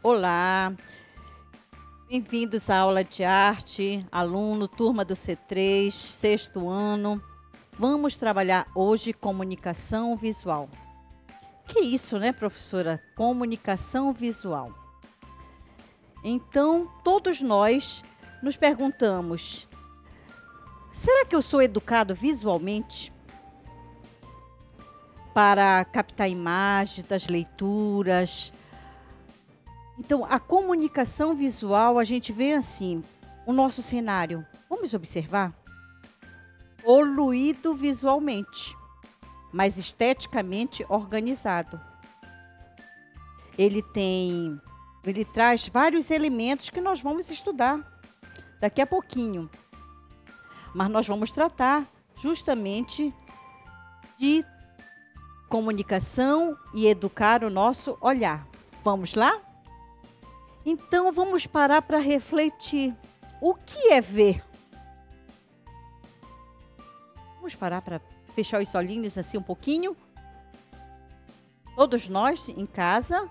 Olá, bem-vindos à aula de arte, aluno, turma do C3, sexto ano. Vamos trabalhar hoje comunicação visual. Que isso, né, professora? Comunicação visual. Então, todos nós nos perguntamos, será que eu sou educado visualmente? Para captar imagens das leituras. Então, a comunicação visual, a gente vê assim, o nosso cenário. Vamos observar? Poluído visualmente, mas esteticamente organizado. Ele traz vários elementos que nós vamos estudar daqui a pouquinho. Mas nós vamos tratar justamente de comunicação e educar o nosso olhar. Vamos lá? Então, vamos parar para refletir. O que é ver? Vamos parar para fechar os olhinhos assim um pouquinho. Todos nós em casa,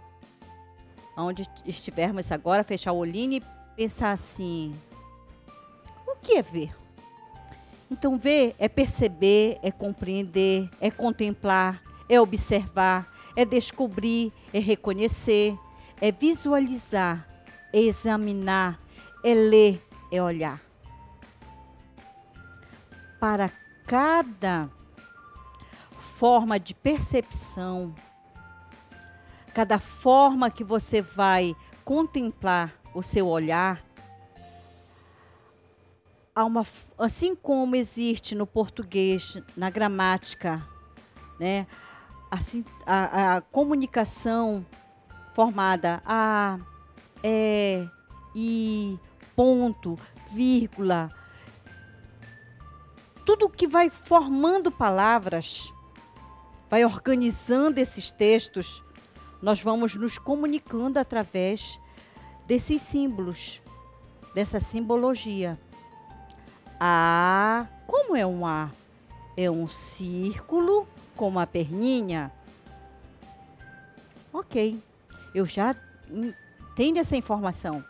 onde estivermos agora, fechar o olhinho e pensar assim, o que é ver? Então, ver é perceber, é compreender, é contemplar, é observar, é descobrir, é reconhecer, é visualizar, é examinar, é ler, é olhar. Para cada forma de percepção, cada forma que você vai contemplar o seu olhar, assim como existe no português, na gramática, né? Assim, a comunicação formada a, i, ponto, vírgula, tudo que vai formando palavras, vai organizando esses textos, nós vamos nos comunicando através desses símbolos, dessa simbologia. A, como é um A? É um círculo com uma perninha. Ok, eu já tenho essa informação,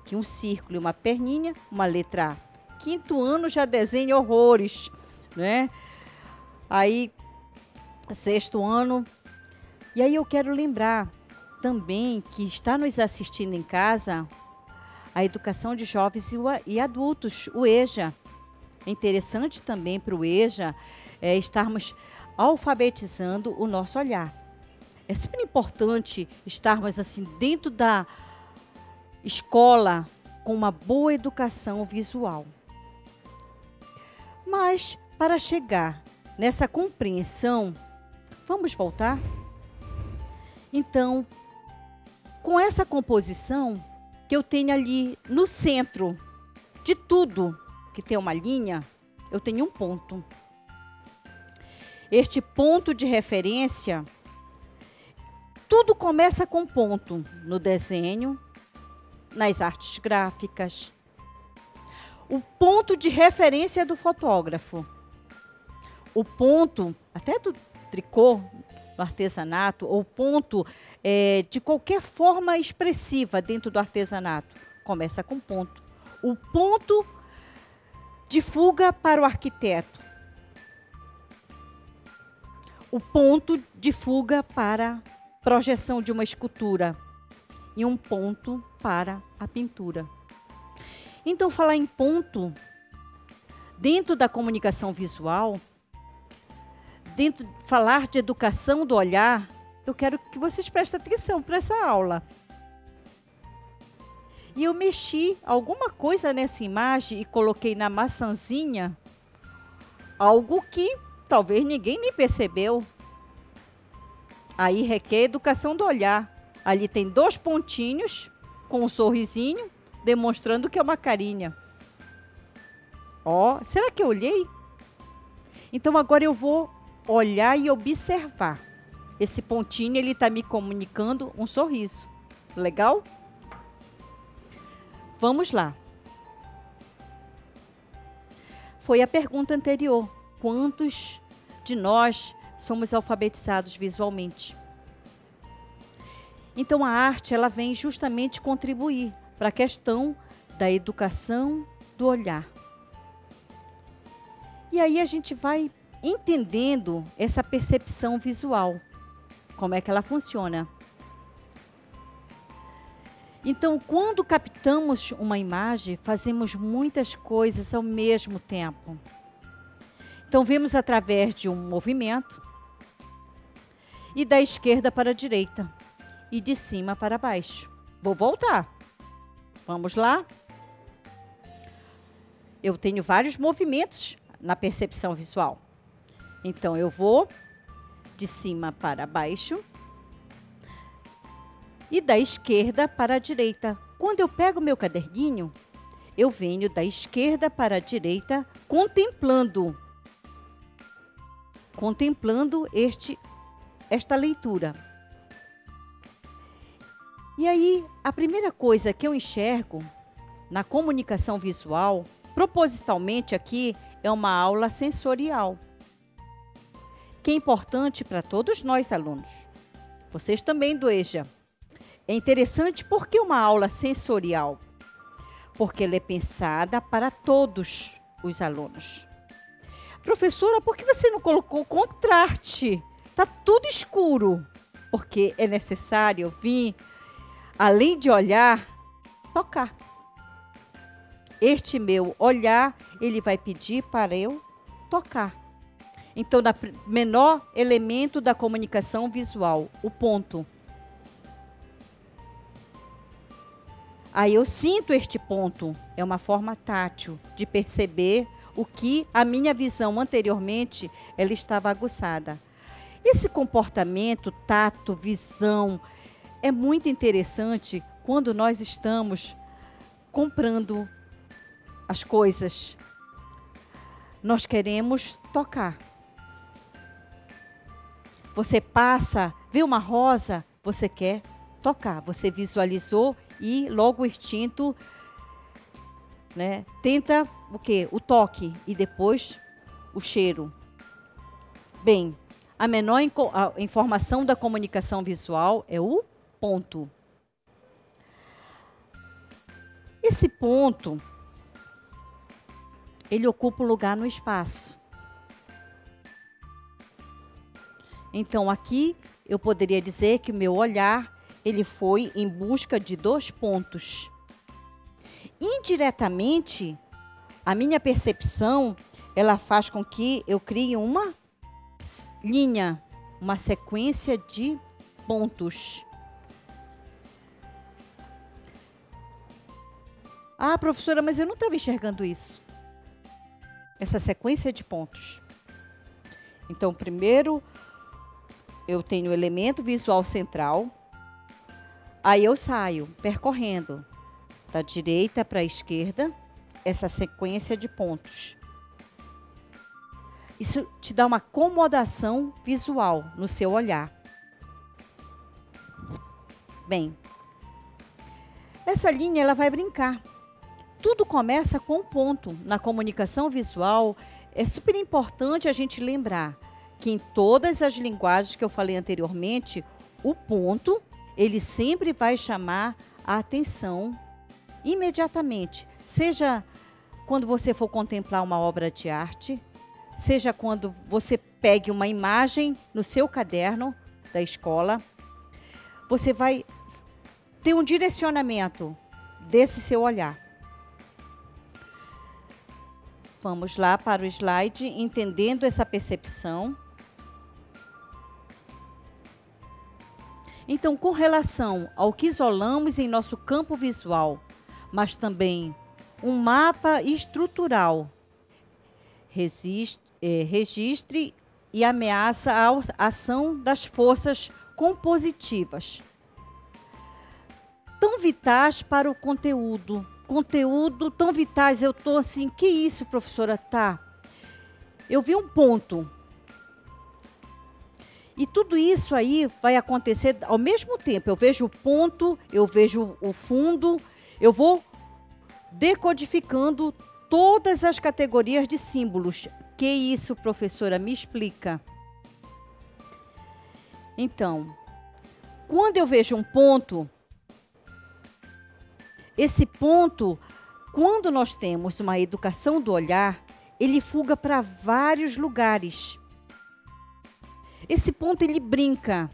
que um círculo e uma perninha, uma letra A. Quinto ano já desenho horrores, né? Aí, sexto ano. E aí eu quero lembrar também que está nos assistindo em casa a educação de jovens e adultos, o EJA. É interessante também para o EJA estarmos alfabetizando o nosso olhar. É super importante estarmos assim dentro da escola com uma boa educação visual. Mas para chegar nessa compreensão, vamos voltar? Então, com essa composição que eu tenho ali no centro de tudo que tem uma linha, eu tenho um ponto. Este ponto de referência, tudo começa com ponto no desenho, nas artes gráficas. O ponto de referência do fotógrafo. O ponto, até do tricô, do artesanato, ou ponto de qualquer forma expressiva dentro do artesanato, começa com ponto. O ponto de fuga para o arquiteto. O ponto de fuga para a projeção de uma escultura. E um ponto para a pintura. Então, falar em ponto, dentro da comunicação visual, falar de educação do olhar, eu quero que vocês prestem atenção para essa aula. E eu mexi alguma coisa nessa imagem e coloquei na maçãzinha algo que talvez ninguém nem percebeu. Aí requer educação do olhar. Ali tem 2 pontinhos com um sorrisinho, demonstrando que é uma carinha. Ó, será que eu olhei? Então agora eu vou olhar e observar. Esse pontinho, ele está me comunicando um sorriso. Legal? Vamos lá. Foi a pergunta anterior. Quantos de nós somos alfabetizados visualmente? Então, a arte, ela vem justamente contribuir para a questão da educação do olhar. E aí a gente vai entendendo essa percepção visual, como é que ela funciona. Então, quando captamos uma imagem, fazemos muitas coisas ao mesmo tempo. Então, vemos através de um movimento, e da esquerda para a direita, e de cima para baixo. Vou voltar. Vamos lá? Eu tenho vários movimentos na percepção visual. Então, eu vou de cima para baixo e da esquerda para a direita. Quando eu pego meu caderninho, eu venho da esquerda para a direita, contemplando esta leitura. E aí, a primeira coisa que eu enxergo na comunicação visual, propositalmente aqui, é uma aula sensorial, que é importante para todos nós alunos. Vocês também do EJA. É interessante porque uma aula sensorial, porque ela é pensada para todos os alunos. Professora, por que você não colocou contraste? Está tudo escuro. Porque é necessário vir, além de olhar, tocar. Este meu olhar, ele vai pedir para eu tocar. Então, o menor elemento da comunicação visual, o ponto. Aí eu sinto este ponto. É uma forma tátil de perceber o que a minha visão anteriormente, ela estava aguçada. Esse comportamento, tato, visão, é muito interessante quando nós estamos comprando as coisas. Nós queremos tocar. Você passa, vê uma rosa, você quer tocar. Você visualizou e logo o instinto, né, tenta o quê? O toque e depois o cheiro. Bem, a menor informação da comunicação visual é o ponto. Esse ponto, ele ocupa um lugar no espaço. Então, aqui, eu poderia dizer que o meu olhar, ele foi em busca de 2 pontos. Indiretamente, a minha percepção, ela faz com que eu crie uma linha, uma sequência de pontos. Ah, professora, mas eu não estava enxergando isso. Essa sequência de pontos. Então, primeiro, eu tenho o elemento visual central. Aí eu saio percorrendo da direita para a esquerda, essa sequência de pontos. Isso te dá uma acomodação visual no seu olhar. Bem, essa linha ela vai brincar. Tudo começa com um ponto. Na comunicação visual, é super importante a gente lembrar que em todas as linguagens que eu falei anteriormente, o ponto, ele sempre vai chamar a atenção imediatamente. Seja quando você for contemplar uma obra de arte, seja quando você pegue uma imagem no seu caderno da escola, você vai ter um direcionamento desse seu olhar. Vamos lá para o slide, entendendo essa percepção. Então, com relação ao que isolamos em nosso campo visual, mas também um mapa estrutural, registre e ameaça a ação das forças compositivas, tão vitais para o conteúdo. Conteúdo tão vitais, eu estou assim, que isso, professora? Tá. Eu vi um ponto. E tudo isso aí vai acontecer ao mesmo tempo. Eu vejo o ponto, eu vejo o fundo, eu vou decodificando todas as categorias de símbolos. Que isso, professora? Me explica. Então, quando eu vejo um ponto, esse ponto, quando nós temos uma educação do olhar, ele fuga para vários lugares. Esse ponto, ele brinca,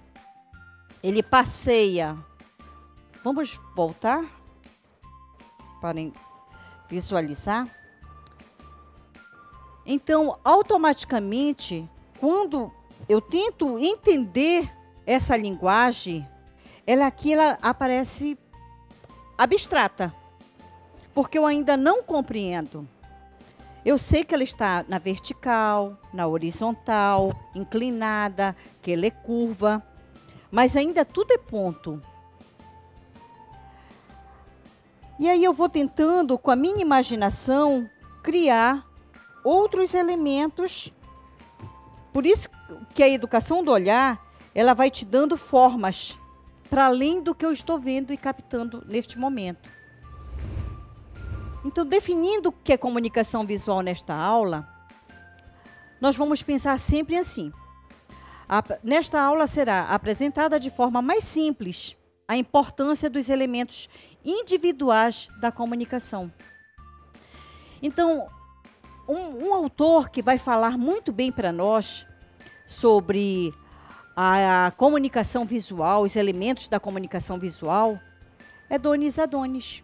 ele passeia. Vamos voltar para visualizar? Então, automaticamente, quando eu tento entender essa linguagem, ela aparece abstrata, porque eu ainda não compreendo. Eu sei que ela está na vertical, na horizontal, inclinada, que ela é curva, mas ainda tudo é ponto. E aí eu vou tentando, com a minha imaginação, criar outros elementos. Por isso que a educação do olhar, ela vai te dando formas para além do que eu estou vendo e captando neste momento. Então, definindo o que é comunicação visual nesta aula, nós vamos pensar sempre assim. Nesta aula será apresentada de forma mais simples a importância dos elementos individuais da comunicação. Então, um autor que vai falar muito bem para nós sobre a comunicação visual, os elementos da comunicação visual, é Donis Adonis.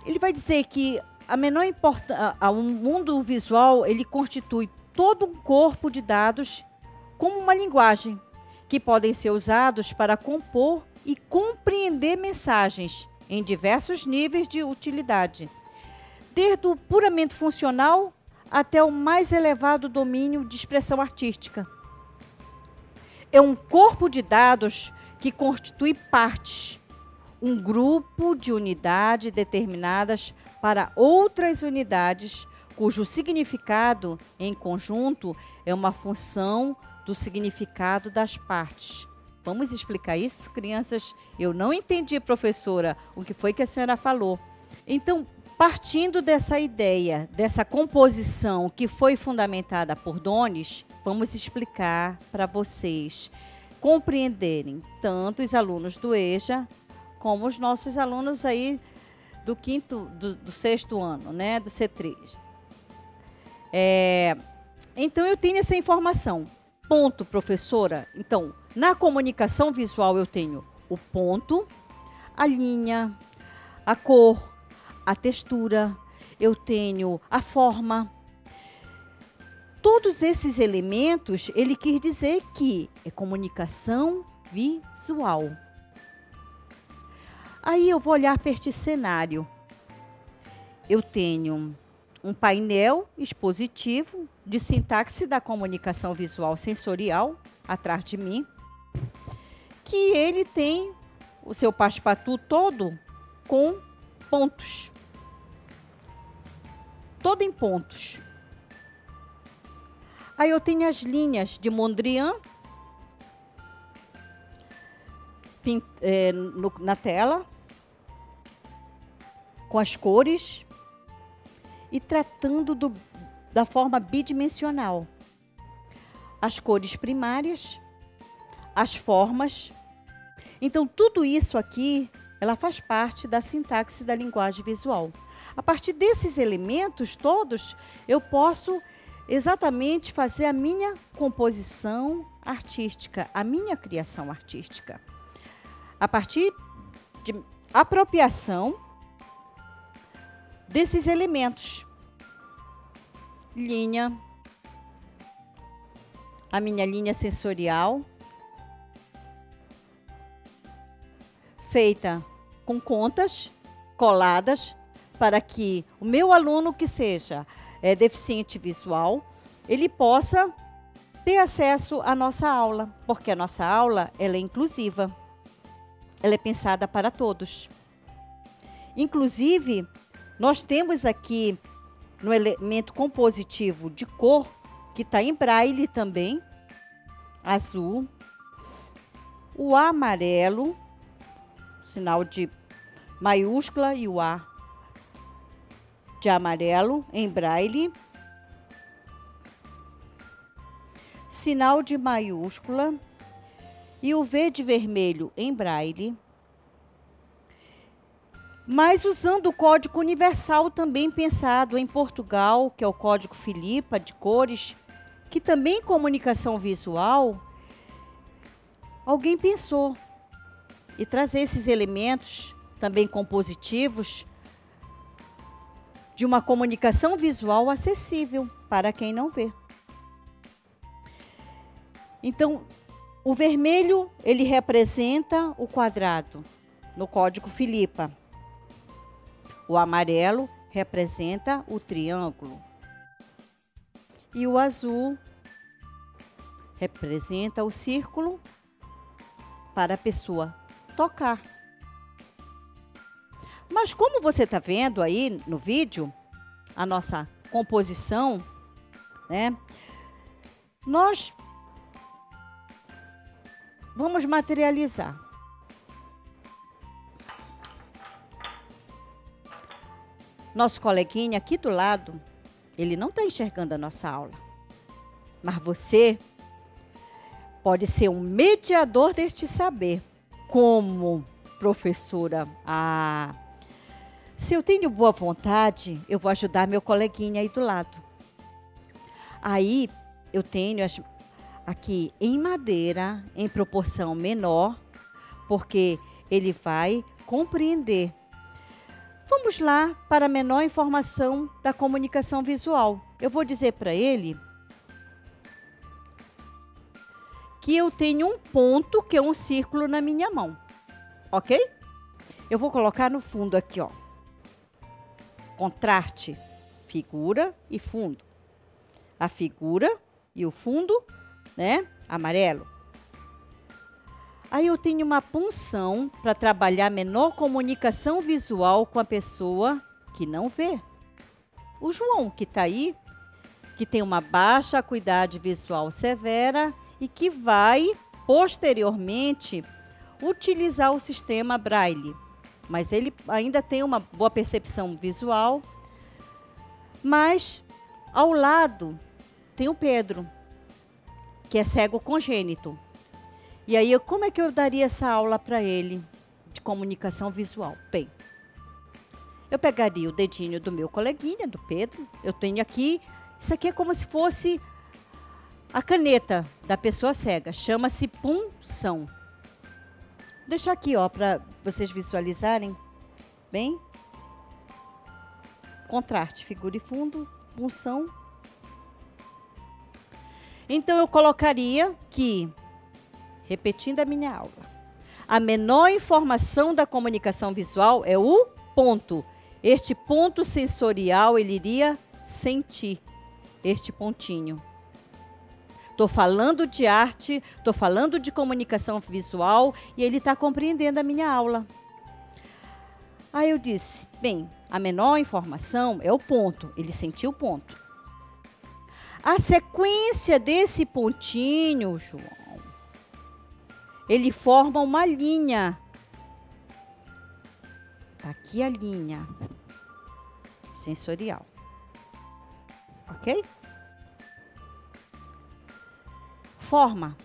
Ele vai dizer que a menor importância, o mundo visual, ele constitui todo um corpo de dados como uma linguagem, que podem ser usados para compor e compreender mensagens em diversos níveis de utilidade, desde o puramente funcional até o mais elevado domínio de expressão artística. É um corpo de dados que constitui partes, um grupo de unidades determinadas para outras unidades, cujo significado em conjunto é uma função do significado das partes. Vamos explicar isso, crianças? Eu não entendi, professora, o que foi que a senhora falou. Então, partindo dessa ideia, dessa composição que foi fundamentada por Donis, vamos explicar para vocês compreenderem, tanto os alunos do EJA, como os nossos alunos aí do sexto ano, né, do C3. Então, eu tenho essa informação. Ponto, professora. Então, na comunicação visual eu tenho o ponto, a linha, a cor, a textura, eu tenho a forma. Todos esses elementos, ele quis dizer que é comunicação visual. Aí eu vou olhar para este cenário. Eu tenho um painel expositivo de sintaxe da comunicação visual sensorial atrás de mim, que ele tem o seu passe-patou todo com pontos. Todo em pontos. Aí eu tenho as linhas de Mondrian na tela, com as cores e tratando da forma bidimensional. As cores primárias, as formas. Então, tudo isso aqui, ela faz parte da sintaxe da linguagem visual. A partir desses elementos todos, eu posso exatamente fazer a minha composição artística, a minha criação artística. A partir de apropriação desses elementos. Linha, a minha linha sensorial, feita com contas coladas, para que o meu aluno que seja deficiente visual, ele possa ter acesso à nossa aula, porque a nossa aula ela é inclusiva, ela é pensada para todos. Inclusive, nós temos aqui no elemento compositivo de cor, que está em braille também, azul, o amarelo, sinal de maiúscula e o A de amarelo em braille, sinal de maiúscula e o V de vermelho em braille, mas usando o código universal também pensado em Portugal, que é o código Filipa de cores, que também em comunicação visual, alguém pensou em trazer esses elementos também compositivos de uma comunicação visual acessível para quem não vê. Então, o vermelho, ele representa o quadrado no código Filipa. O amarelo representa o triângulo. E o azul representa o círculo para a pessoa tocar. Mas como você está vendo aí no vídeo, a nossa composição, né? Nós vamos materializar. Nosso coleguinha aqui do lado, ele não está enxergando a nossa aula. Mas você pode ser um mediador deste saber. Como professora, se eu tenho boa vontade, eu vou ajudar meu coleguinha aí do lado. Aí eu tenho aqui em madeira, em proporção menor, porque ele vai compreender. Vamos lá para a menor informação da comunicação visual. Eu vou dizer para ele que eu tenho um ponto, que é um círculo na minha mão. Ok? Eu vou colocar no fundo aqui, ó. Contraste, figura e fundo. A figura e o fundo, né? Amarelo. Aí eu tenho uma punção para trabalhar menor comunicação visual com a pessoa que não vê. O João, que está aí, que tem uma baixa acuidade visual severa e que vai, posteriormente, utilizar o sistema Braille. Mas ele ainda tem uma boa percepção visual. Mas, ao lado, tem o Pedro, que é cego congênito. E aí, como é que eu daria essa aula para ele de comunicação visual? Bem, eu pegaria o dedinho do meu coleguinha, do Pedro. Eu tenho aqui, isso aqui é como se fosse a caneta da pessoa cega. Chama-se punção. Vou deixar aqui, ó, para vocês visualizarem bem. Contraste, figura e fundo, punção. Então, eu colocaria que, repetindo a minha aula, a menor informação da comunicação visual é o ponto. Este ponto sensorial, ele iria sentir este pontinho. Estou falando de arte, estou falando de comunicação visual e ele está compreendendo a minha aula. Aí eu disse, bem, a menor informação é o ponto. Ele sentiu o ponto. A sequência desse pontinho, João, ele forma uma linha. Tá aqui a linha sensorial. Ok? Forma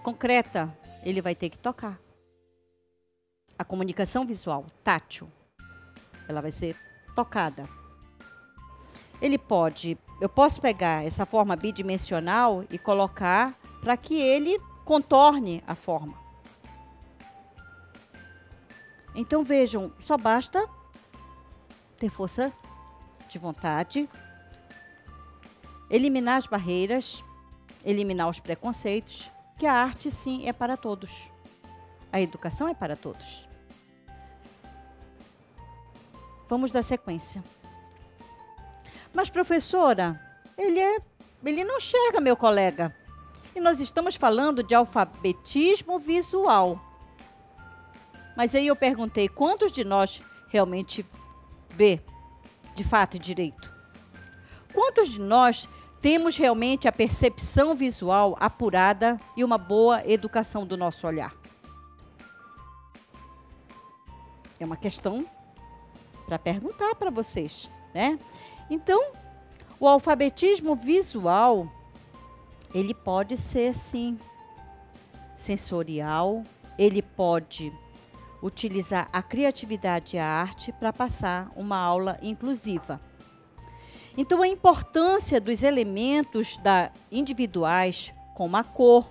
concreta, ele vai ter que tocar. A comunicação visual, tátil, ela vai ser tocada. Eu posso pegar essa forma bidimensional e colocar para que ele contorne a forma. Então, vejam, só basta ter força de vontade, eliminar as barreiras, eliminar os preconceitos, que a arte, sim, é para todos. A educação é para todos. Vamos dar sequência. Mas, professora, ele não enxerga, meu colega. E nós estamos falando de alfabetismo visual. Mas aí eu perguntei, quantos de nós realmente vê, de fato e direito? Quantos de nós temos realmente a percepção visual apurada e uma boa educação do nosso olhar? É uma questão para perguntar para vocês, né? Então, o alfabetismo visual, ele pode ser, sim, sensorial, ele pode utilizar a criatividade e a arte para passar uma aula inclusiva. Então, a importância dos elementos individuais, como a cor,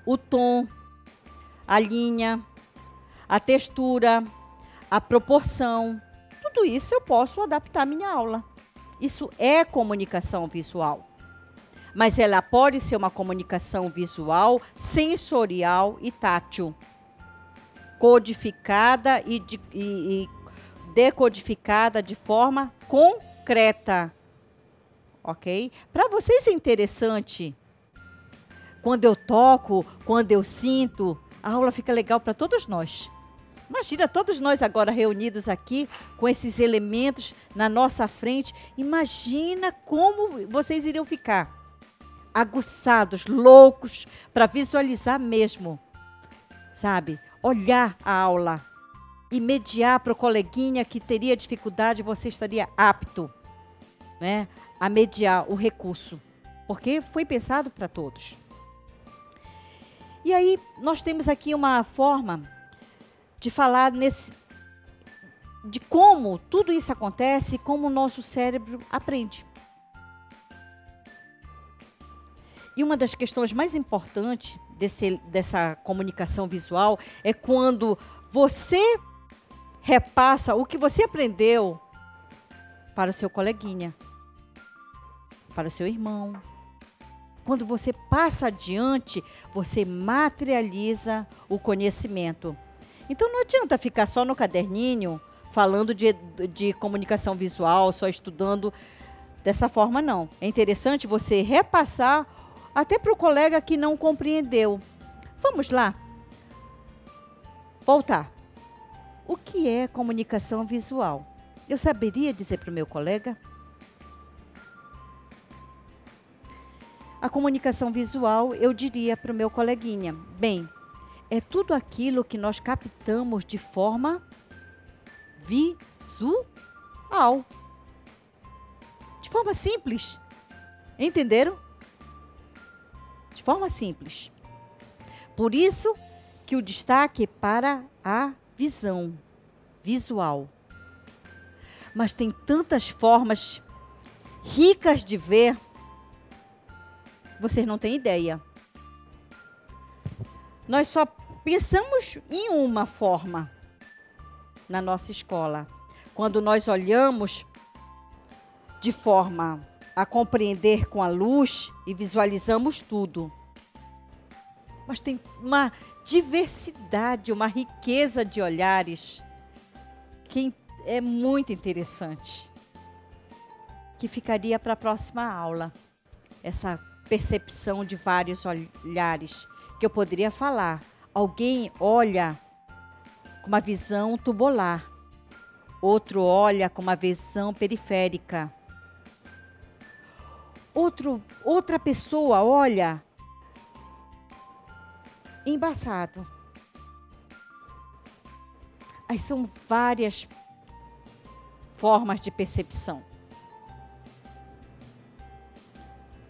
o tom, a linha, a textura, a proporção, tudo isso eu posso adaptar à minha aula. Isso é comunicação visual. Mas ela pode ser uma comunicação visual, sensorial e tátil, codificada e decodificada de forma concreta. Ok? Para vocês é interessante. Quando eu toco, quando eu sinto, a aula fica legal para todos nós. Imagina todos nós agora reunidos aqui, com esses elementos na nossa frente. Imagina como vocês iriam ficar aguçados, loucos, para visualizar mesmo, sabe? Olhar a aula e mediar para o coleguinha que teria dificuldade, você estaria apto, né, a mediar o recurso, porque foi pensado para todos. E aí, nós temos aqui uma forma de falar de como tudo isso acontece e como o nosso cérebro aprende. E uma das questões mais importantes dessa comunicação visual é quando você repassa o que você aprendeu para o seu coleguinha, para o seu irmão. Quando você passa adiante, você materializa o conhecimento. Então, não adianta ficar só no caderninho, falando de comunicação visual, só estudando dessa forma, não. É interessante você repassar até para o colega que não compreendeu. Vamos lá. Voltar. O que é comunicação visual? Eu saberia dizer para o meu colega? A comunicação visual, eu diria para o meu coleguinha, bem, é tudo aquilo que nós captamos de forma visual. De forma simples. Entenderam? De forma simples. Por isso que o destaque é para a visão visual. Mas tem tantas formas ricas de ver, vocês não têm ideia. Nós só pensamos em uma forma na nossa escola. Quando nós olhamos de forma a compreender com a luz e visualizamos tudo. Mas tem uma diversidade, uma riqueza de olhares que é muito interessante. Que ficaria para a próxima aula. Essa percepção de vários olhares que eu poderia falar. Alguém olha com uma visão tubular, outro olha com uma visão periférica, outra pessoa olha embaçado. Aí são várias formas de percepção.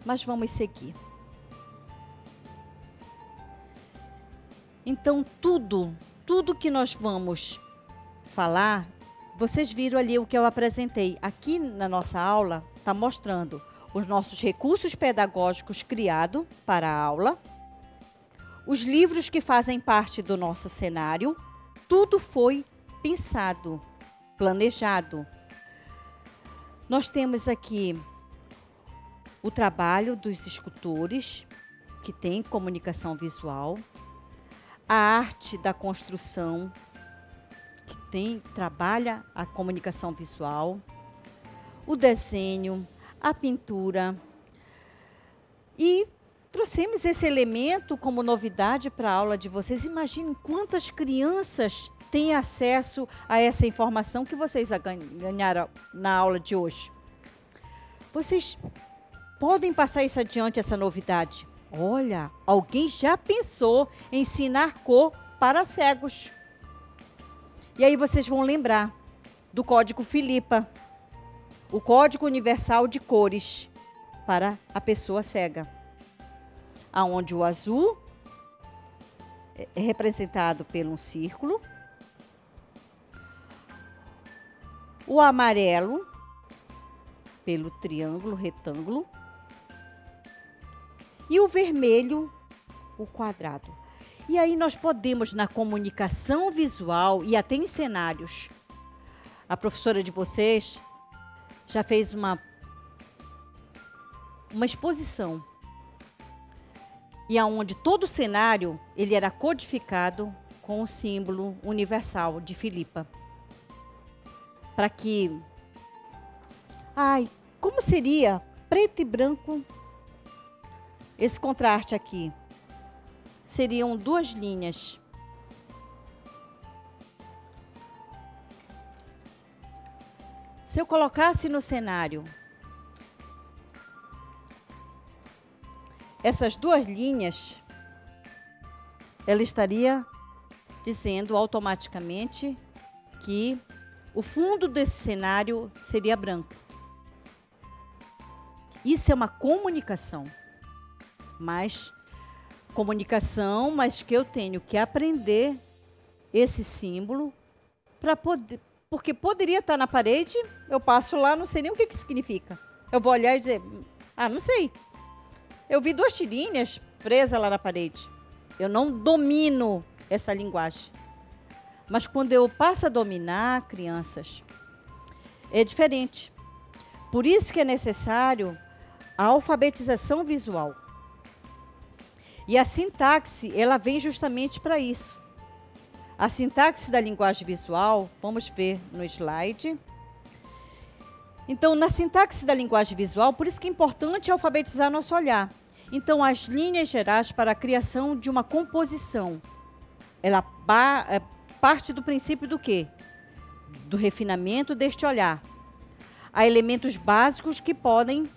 Mas vamos seguir. Então, tudo que nós vamos falar, vocês viram ali o que eu apresentei. Aqui na nossa aula, está mostrando os nossos recursos pedagógicos criados para a aula, os livros que fazem parte do nosso cenário, tudo foi pensado, planejado. Nós temos aqui o trabalho dos escultores, que tem comunicação visual, a arte da construção, que trabalha a comunicação visual, o desenho, a pintura. E trouxemos esse elemento como novidade para a aula de vocês. Imaginem quantas crianças têm acesso a essa informação que vocês ganharam na aula de hoje. Vocês podem passar isso adiante, essa novidade. Olha, alguém já pensou em ensinar cor para cegos. E aí vocês vão lembrar do Código Filipa, o Código Universal de Cores para a pessoa cega, aonde o azul é representado pelo um círculo. O amarelo, pelo triângulo, retângulo. E o vermelho, o quadrado. E aí nós podemos, na comunicação visual e até em cenários, a professora de vocês já fez uma exposição, e aonde todo o cenário ele era codificado com o símbolo universal de Filipa. Para que... Ai, como seria preto e branco esse contraste aqui? Seriam duas linhas. Se eu colocasse no cenário essas duas linhas, ela estaria dizendo automaticamente que o fundo desse cenário seria branco. Isso é uma comunicação, mas que eu tenho que aprender esse símbolo para poder, porque poderia estar na parede, eu passo lá, não sei nem o que significa. Eu vou olhar e dizer, não sei. Eu vi duas tirinhas presas lá na parede. Eu não domino essa linguagem. Mas quando eu passo a dominar, crianças, é diferente. Por isso que é necessário a alfabetização visual. E a sintaxe, ela vem justamente para isso. A sintaxe da linguagem visual, vamos ver no slide. Então, na sintaxe da linguagem visual, por isso que é importante alfabetizar nosso olhar. Então, as linhas gerais para a criação de uma composição, ela parte do princípio do quê? Do refinamento deste olhar. Há elementos básicos que podem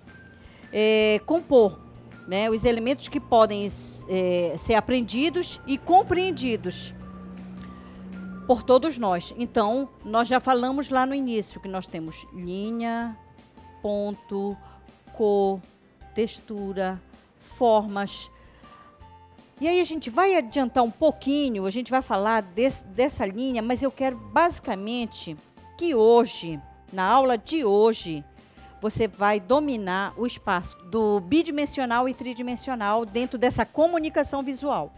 compor, né? Os elementos que podem ser aprendidos e compreendidos por todos nós. Então, nós já falamos lá no início que nós temos linha, ponto, cor, textura, formas. E aí a gente vai adiantar um pouquinho, a gente vai falar dessa linha, mas eu quero basicamente que hoje, na aula de hoje, você vai dominar o espaço do bidimensional e tridimensional dentro dessa comunicação visual.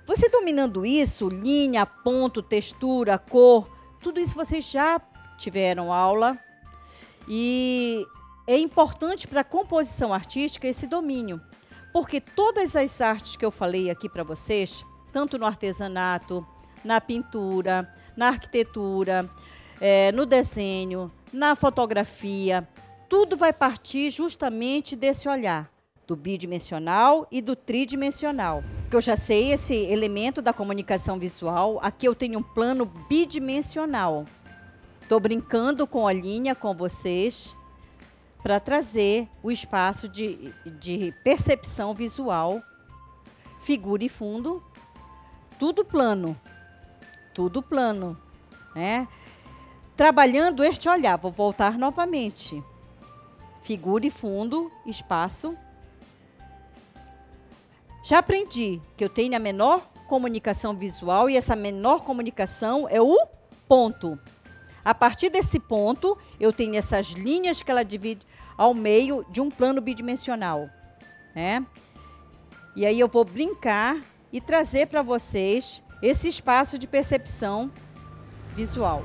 Você dominando isso, linha, ponto, textura, cor, tudo isso vocês já tiveram aula. E é importante para a composição artística esse domínio. Porque todas as artes que eu falei aqui para vocês, tanto no artesanato, na pintura, na arquitetura, no desenho, na fotografia, tudo vai partir justamente desse olhar, do bidimensional e do tridimensional. Que eu já sei esse elemento da comunicação visual, aqui eu tenho um plano bidimensional. Estou brincando com a linha com vocês para trazer o espaço de percepção visual, figura e fundo, tudo plano, né? Trabalhando este olhar, vou voltar novamente. Figura e fundo, espaço. Já aprendi que eu tenho a menor comunicação visual e essa menor comunicação é o ponto. A partir desse ponto, eu tenho essas linhas que ela divide ao meio de um plano bidimensional, né? E aí eu vou brincar e trazer para vocês esse espaço de percepção visual.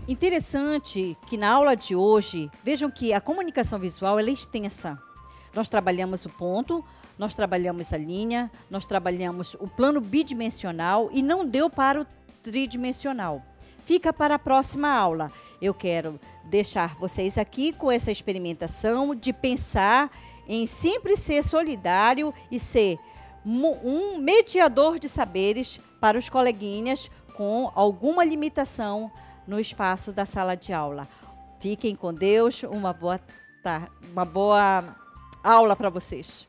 Interessante que na aula de hoje, vejam que a comunicação visual ela é extensa. Nós trabalhamos o ponto, nós trabalhamos a linha, nós trabalhamos o plano bidimensional e não deu para o tridimensional. Fica para a próxima aula. Eu quero deixar vocês aqui com essa experimentação de pensar em sempre ser solidário e ser um mediador de saberes para os coleguinhas com alguma limitação no espaço da sala de aula. Fiquem com Deus, uma boa aula para vocês.